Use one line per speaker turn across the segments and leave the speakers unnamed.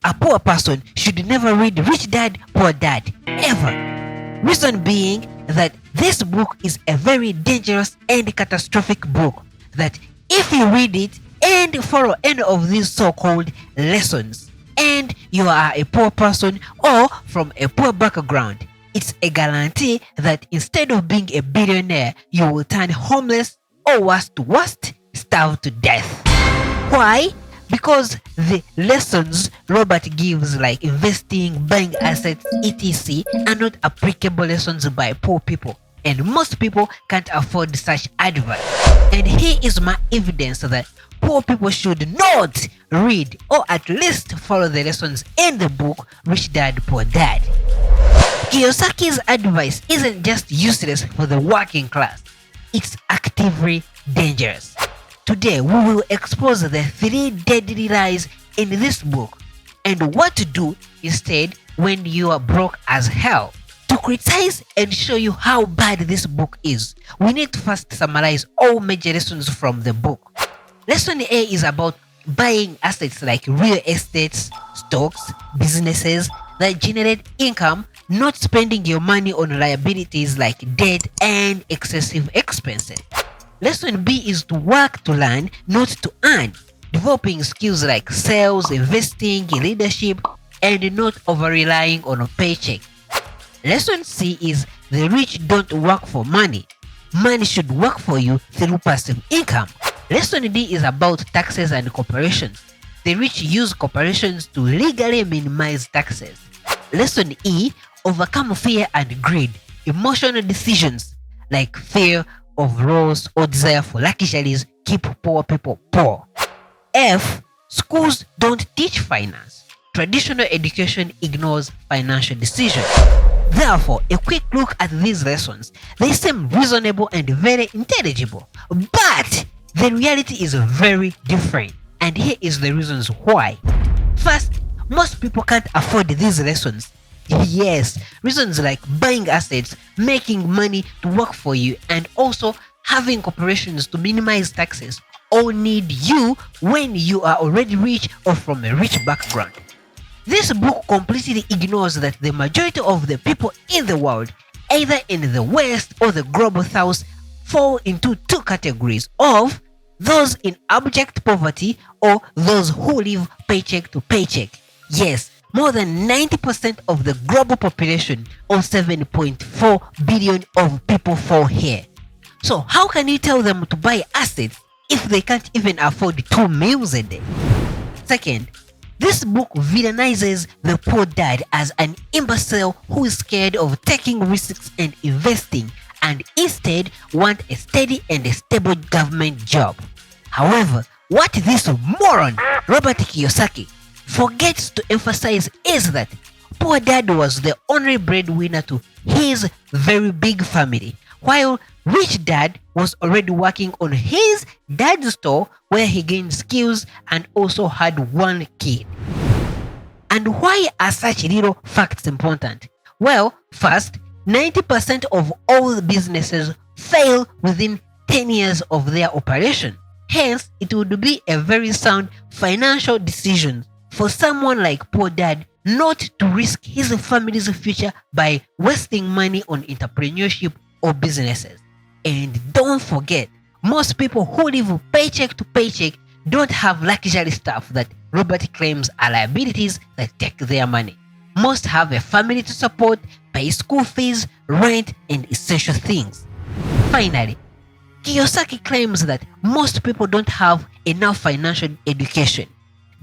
a poor person should never read Rich Dad, Poor Dad, ever. Reason being that this book is a very dangerous and catastrophic book that if you read it and follow any of these so-called lessons and you are a poor person or from a poor background, it's a guarantee that instead of being a billionaire, you will turn homeless or worse to worst, starve to death. Why? Because the lessons Robert gives, like investing, buying assets, etc., are not applicable lessons by poor people, and most people can't afford such advice. And here is my evidence that poor people should not read or at least follow the lessons in the book Rich Dad Poor Dad. Kiyosaki's advice isn't just useless for the working class, it's actively dangerous. Today, we will expose the 3 deadly lies in this book and what to do instead when you are broke as hell. To criticize and show you how bad this book is, we need to first summarize all major lessons from the book. Lesson A is about buying assets like real estates, stocks, businesses that generate income, not spending your money on liabilities like debt and excessive expenses. Lesson B is to work to learn, not to earn, developing skills like sales, investing, leadership, and not over-relying on a paycheck. Lesson C is the rich don't work for money. Money should work for you through passive income. Lesson D is about taxes and corporations. The rich use corporations to legally minimize taxes. Lesson E, overcome fear and greed, emotional decisions like fear of loss or desire for luxuries keep poor people poor. F, schools don't teach finance. Traditional education ignores financial decisions. Therefore, a quick look at these lessons, they seem reasonable and very intelligible, but the reality is very different, and here is the reasons why. First, most people can't afford these lessons. Yes, reasons like buying assets, making money to work for you, and also having corporations to minimize taxes all need you when you are already rich or from a rich background. This book completely ignores that the majority of the people in the world, either in the West or the global South, fall into 2 categories of those in abject poverty or those who live paycheck to paycheck. Yes, more than 90% of the global population, or 7.4 billion of people, fall here. So how can you tell them to buy assets if they can't even afford 2 meals a day? Second, this book villainizes the poor dad as an imbecile who is scared of taking risks and investing and instead want a steady and a stable government job. However, what this moron, Robert Kiyosaki, forgets to emphasize is that poor dad was the only breadwinner to his very big family, while rich dad was already working on his dad's store where he gained skills and also had 1 kid. And why are such little facts important? Well, first, 90% of all the businesses fail within 10 years of their operation. Hence, it would be a very sound financial decision for someone like poor dad not to risk his family's future by wasting money on entrepreneurship or businesses. And don't forget, most people who live paycheck to paycheck don't have luxury stuff that Robert claims are liabilities that take their money. Most have a family to support, pay school fees, rent, and essential things. Finally, Kiyosaki claims that most people don't have enough financial education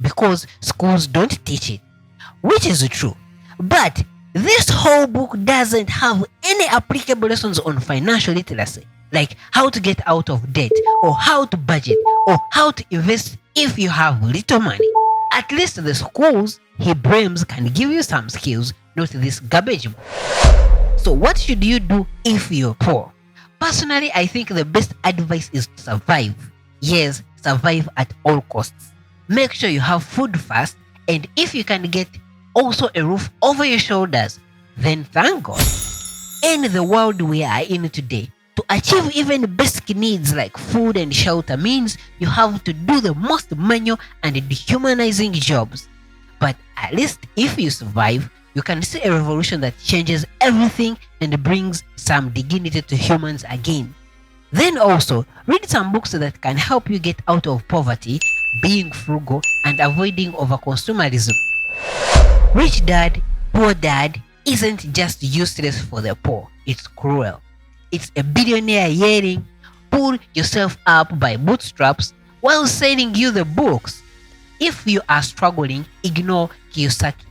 because schools don't teach it, which is true. But this whole book doesn't have any applicable lessons on financial literacy, like how to get out of debt, or how to budget, or how to invest if you have little money. At least the schools he blames can give you some skills, not this garbage book. So what should you do if you're poor? Personally, I think the best advice is to survive. Yes, survive at all costs. Make sure you have food first, and if you can get also a roof over your shoulders, then thank God. In the world we are in today, to achieve even basic needs like food and shelter means you have to do the most manual and dehumanizing jobs. But At least if you survive, you can see a revolution that changes everything and brings some dignity to humans again. Then also, read some books that can help you get out of poverty, being frugal, and avoiding overconsumerism. Rich Dad, Poor Dad isn't just useless for the poor, it's cruel. It's a billionaire yelling, pull yourself up by bootstraps while selling you the books. If you are struggling, ignore Kiyosaki.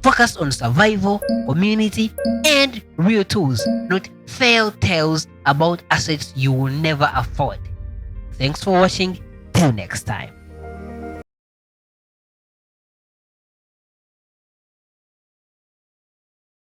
Focus on survival, community, and real tools, not fairy tales about assets you will never afford. Thanks for watching. Till next time.